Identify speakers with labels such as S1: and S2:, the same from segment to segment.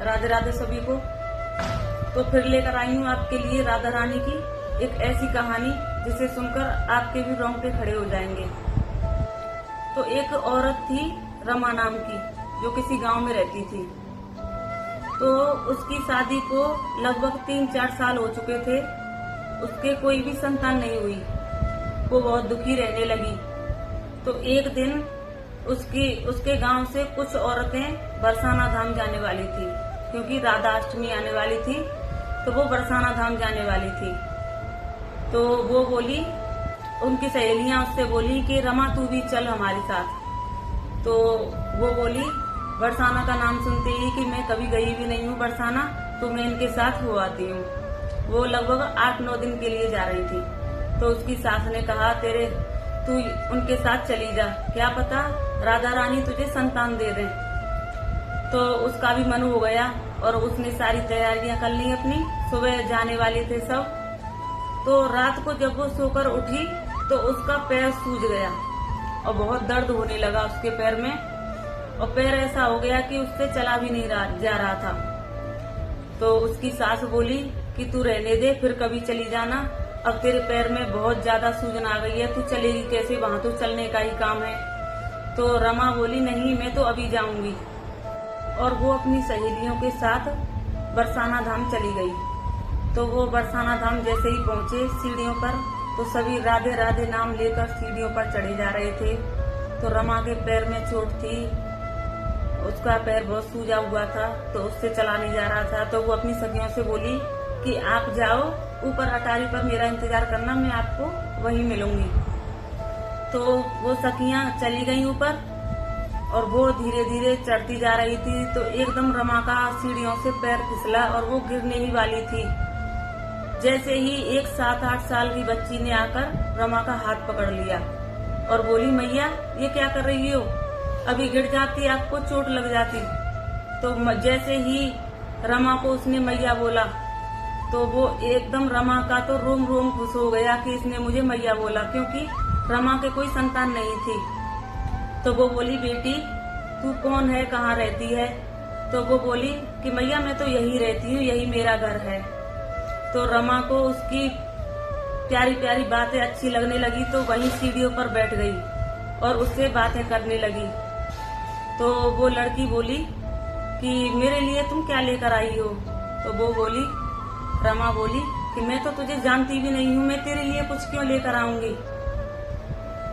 S1: राधे राधे सभी को। तो फिर लेकर आई हूँ आपके लिए राधा रानी की एक ऐसी कहानी जिसे सुनकर आपके भी रोंगटे खड़े हो जाएंगे। तो एक औरत थी रमा नाम की, जो किसी गांव में रहती थी। तो उसकी शादी को लगभग 3-4 साल हो चुके थे। उसके कोई भी संतान नहीं हुई। वो बहुत दुखी रहने लगी। तो एक दिन उसके गांव से कुछ औरतें बरसाना धाम जाने वाली थी, क्योंकि राधा अष्टमी आने वाली थी। तो वो बरसाना धाम जाने वाली थी। तो वो बोली, उनकी सहेलियां उससे बोली कि रमा तू भी चल हमारे साथ। तो वो बोली, बरसाना का नाम सुनते ही कि मैं कभी गई भी नहीं हूँ बरसाना, तो मैं इनके साथ हो आती हूँ। वो लगभग 8-9 दिन के लिए जा रही थी। तो उसकी सास ने कहा, तू उनके साथ चली जा, क्या पता राधा रानी तुझे संतान दे दे। तो उसका भी मन हो गया और उसने सारी तैयारियां कर ली अपनी। सुबह जाने वाले थे सब। तो रात को जब वो सोकर उठी तो उसका पैर सूज गया और बहुत दर्द होने लगा उसके पैर में। और पैर ऐसा हो गया कि उससे चला भी नहीं जा रहा था। तो उसकी सास बोली कि तू रहने दे, फिर कभी चली जाना, अब तेरे पैर में बहुत ज्यादा सूजन आ गई है, तू चलेगी कैसे, वहां तो चलने का ही काम है। तो रमा बोली, नहीं मैं तो अभी जाऊंगी। और वो अपनी सहेलियों के साथ बरसाना धाम चली गई। तो वो बरसाना धाम जैसे ही पहुंचे सीढ़ियों पर, तो सभी राधे राधे नाम लेकर सीढ़ियों पर चढ़े जा रहे थे। तो रमा के पैर में चोट थी, उसका पैर बहुत सूजा हुआ था, तो उससे चला नहीं जा रहा था। तो वो अपनी सखियों से बोली कि आप जाओ ऊपर अटारी पर, मेरा इंतजार करना, मैं आपको वहीं मिलूंगी। तो वो सखियां चली गईं ऊपर और वो धीरे धीरे चढ़ती जा रही थी। तो एकदम रमा का सीढ़ियों से पैर फिसला और वो गिरने ही वाली थी। जैसे ही एक 7-8 साल की बच्ची ने आकर रमा का हाथ पकड़ लिया और बोली, मैया ये क्या कर रही हो, अभी गिर जाती, आपको चोट लग जाती। तो जैसे ही रमा को उसने मैया बोला, तो वो एकदम रमा का तो रोम रोम खुश हो गया कि इसने मुझे मैया बोला, क्योंकि रमा के कोई संतान नहीं थी। तो वो बोली, बेटी तू कौन है, कहाँ रहती है। तो वो बोली कि मैया मैं तो यही रहती हूँ, यही मेरा घर है। तो रमा को उसकी प्यारी प्यारी बातें अच्छी लगने लगी, तो वहीं सीढ़ियों पर बैठ गई और उससे बातें करने लगी। तो वो लड़की बोली कि मेरे लिए तुम क्या लेकर आई हो। तो वो बोली, रमा बोली कि मैं तो तुझे जानती भी नहीं हूँ, मैं तेरे लिए कुछ क्यों लेकर आऊंगी,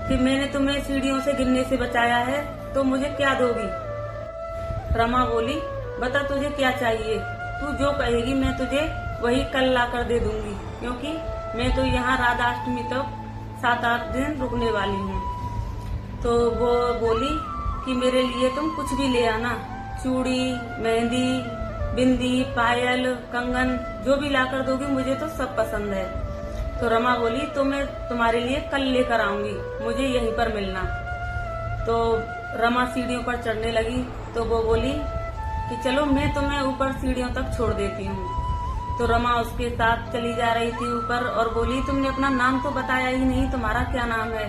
S1: कि मैंने तुम्हें सीढ़ियों से गिरने से बचाया है, तो मुझे क्या दोगी। रमा बोली, बता तुझे क्या चाहिए, तू जो कहेगी मैं तुझे वही कल लाकर दे दूंगी, क्योंकि मैं तो यहाँ राधा अष्टमी तक 7-8 दिन रुकने वाली हूँ। तो वो बोली कि मेरे लिए तुम कुछ भी ले आना, चूड़ी, मेहंदी, बिंदी, पायल, कंगन, जो भी लाकर दोगी मुझे तो सब पसंद है। तो रमा बोली, तो मैं तुम्हारे लिए कल लेकर आऊंगी, मुझे यहीं पर मिलना। तो रमा सीढ़ियों पर चढ़ने लगी। तो वो बोली कि चलो मैं तुम्हें ऊपर सीढ़ियों तक छोड़ देती हूँ। तो रमा उसके साथ चली जा रही थी ऊपर और बोली, तुमने अपना नाम तो बताया ही नहीं, तुम्हारा क्या नाम है।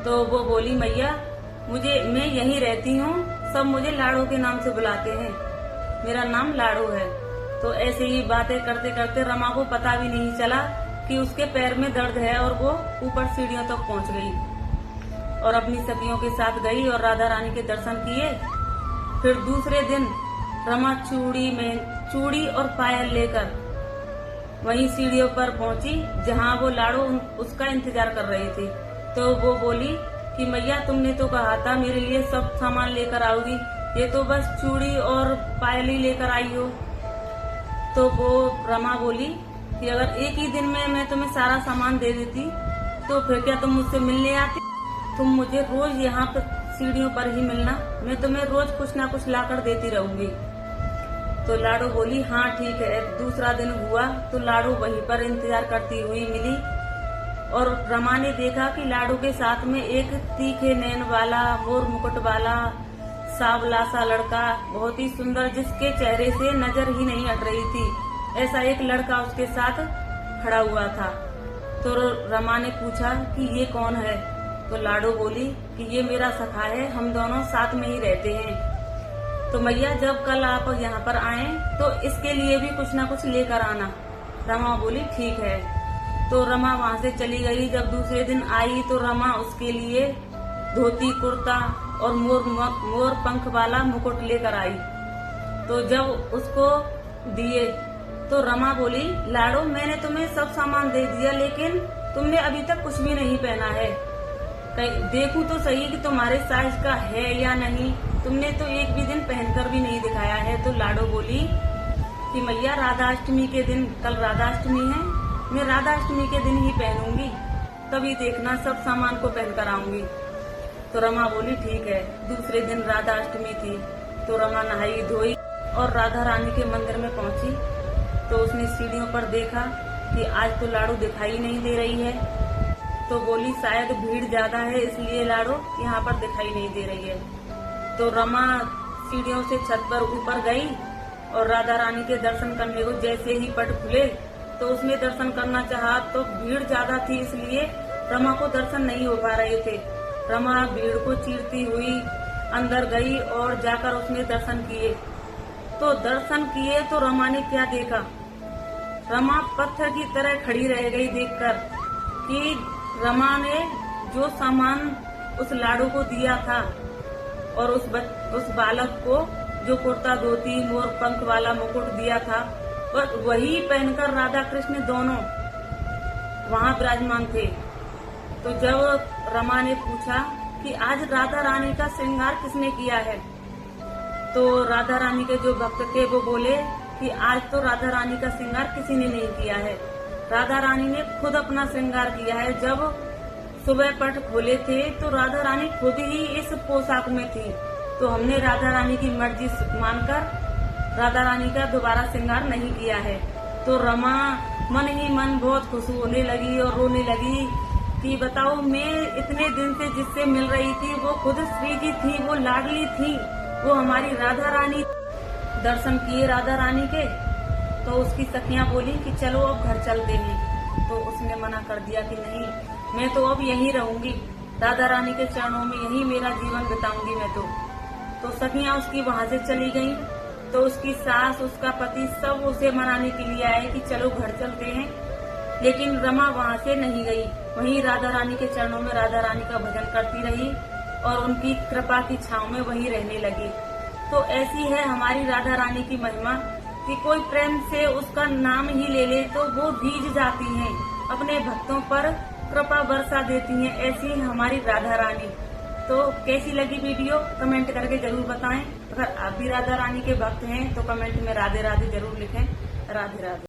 S1: तो वो बोली, मैया मैं यहीं रहती हूँ, सब मुझे लाड़ो के नाम से बुलाते हैं, मेरा नाम लाड़ो है। तो ऐसे ही बातें करते करते रमा को पता भी नहीं चला कि उसके पैर में दर्द है और वो ऊपर सीढ़ियों तक पहुंच गई और अपनी सखियों के साथ गई और राधा रानी के दर्शन किए। फिर दूसरे दिन रमा चूड़ी और पायल लेकर वहीं सीढ़ियों पर पहुंची जहां वो लाड़ो उसका इंतजार कर रही थी। तो वो बोली कि मैया तुमने तो कहा था मेरे लिए सब सामान लेकर आओगी, ये तो बस चूड़ी और पायल ही लेकर आई हो। तो वो रमा बोली कि अगर एक ही दिन में मैं तुम्हें सारा सामान दे देती तो फिर क्या तुम मुझसे मिलने आती, तुम मुझे रोज यहाँ पर सीढ़ियों पर ही मिलना, मैं तुम्हें रोज कुछ ना कुछ लाकर देती रहूंगी। तो लाडो बोली, हाँ ठीक है। दूसरा दिन हुआ तो लाडो वहीं पर इंतजार करती हुई मिली और रमा ने देखा कि लाडो के साथ में एक तीखे नैन वाला, मोर मुकुट वाला, सावला सा लड़का, बहुत ही सुंदर, जिसके चेहरे से नजर ही नहीं हट रही थी, ऐसा एक लड़का उसके साथ खड़ा हुआ था। तो रमा ने पूछा कि ये कौन है। तो लाडो बोली कि ये मेरा सखा है, हम दोनों साथ में ही रहते हैं। तो मैया जब कल आप यहाँ पर आए तो इसके लिए भी कुछ न कुछ लेकर आना। रमा बोली ठीक है। तो रमा वहाँ से चली गई। जब दूसरे दिन आई तो रमा उसके लिए धोती कुर्ता और मोर पंख वाला मुकुट लेकर आई। तो जब उसको दिए तो रमा बोली, लाडो मैंने तुम्हें सब सामान दे दिया लेकिन तुमने अभी तक कुछ भी नहीं पहना है। देखूं तो सही कि तुम्हारे साइज का है या नहीं, तुमने तो एक भी दिन पहनकर भी नहीं दिखाया है। तो लाडो बोली कि मैया राधाष्टमी के दिन, कल राधाष्टमी है, मैं राधाष्टमी के दिन ही पहनूंगी, तभी देखना सब सामान को पहनकर आऊंगी। तो रमा बोली ठीक है। दूसरे दिन राधाष्टमी थी तो रमा नहाई धोई और राधा रानी के मंदिर में पहुंची। तो उसने सीढ़ियों पर देखा कि आज तो लाडो दिखाई नहीं दे रही है। तो बोली शायद भीड़ ज्यादा है इसलिए लाडो यहाँ पर दिखाई नहीं दे रही है। तो रमा सीढ़ियों से छत पर ऊपर गई और राधा रानी के दर्शन करने को जैसे ही पट खुले तो उसने दर्शन करना चाहा तो भीड़ ज्यादा थी इसलिए रमा को दर्शन नहीं हो पा रहे थे। रमा भीड़ को चीरती हुई अंदर गई और जाकर उसने दर्शन किए। तो दर्शन किए तो रमा ने क्या देखा, रमा पत्थर की तरह खड़ी रह गई देखकर कि रमा ने जो सामान उस लाडो को दिया था और उस बालक को जो कुर्ता धोती मोर पंख वाला मुकुट दिया था बस वही पहनकर राधा कृष्ण दोनों वहाँ विराजमान थे। तो जब रमा ने पूछा कि आज राधा रानी का श्रृंगार किसने किया है, तो राधा रानी के जो भक्त थे वो बोले कि आज तो राधा रानी का श्रृंगार किसी ने नहीं किया है, राधा रानी ने खुद अपना श्रृंगार किया है। जब सुबह पट खोले थे तो राधा रानी खुद ही इस पोशाक में थी। तो हमने राधा रानी की मर्जी मानकर राधा रानी का दोबारा श्रृंगार नहीं किया है। तो रमा मन ही मन बहुत खुश होने लगी और रोने लगी कि बताओ मैं इतने दिन से जिससे मिल रही थी वो खुद श्री जी थी, वो लाडली थी, वो हमारी राधा रानी। दर्शन किए राधा रानी के तो उसकी सखियां बोली कि चलो अब घर चलते हैं। तो उसने मना कर दिया कि नहीं, मैं तो अब यहीं रहूंगी, राधा रानी के चरणों में यहीं मेरा जीवन बिताऊंगी मैं तो सखियां उसकी वहां से चली गयी। तो उसकी सास उसका पति सब उसे मनाने के लिए आए कि चलो घर चलते हैं, लेकिन रमा वहां से नहीं गई, वहीं राधा रानी के चरणों में राधा रानी का भजन करती रही और उनकी कृपा की छांव में वहीं रहने लगी। तो ऐसी है हमारी राधा रानी की महिमा कि कोई प्रेम से उसका नाम ही ले ले तो वो भीज जाती हैं, अपने भक्तों पर कृपा बरसा देती हैं। ऐसी है हमारी राधा रानी। तो कैसी लगी वीडियो कमेंट करके जरूर बताएं। अगर आप भी राधा रानी के भक्त हैं तो कमेंट में राधे राधे जरूर लिखें। राधे राधे।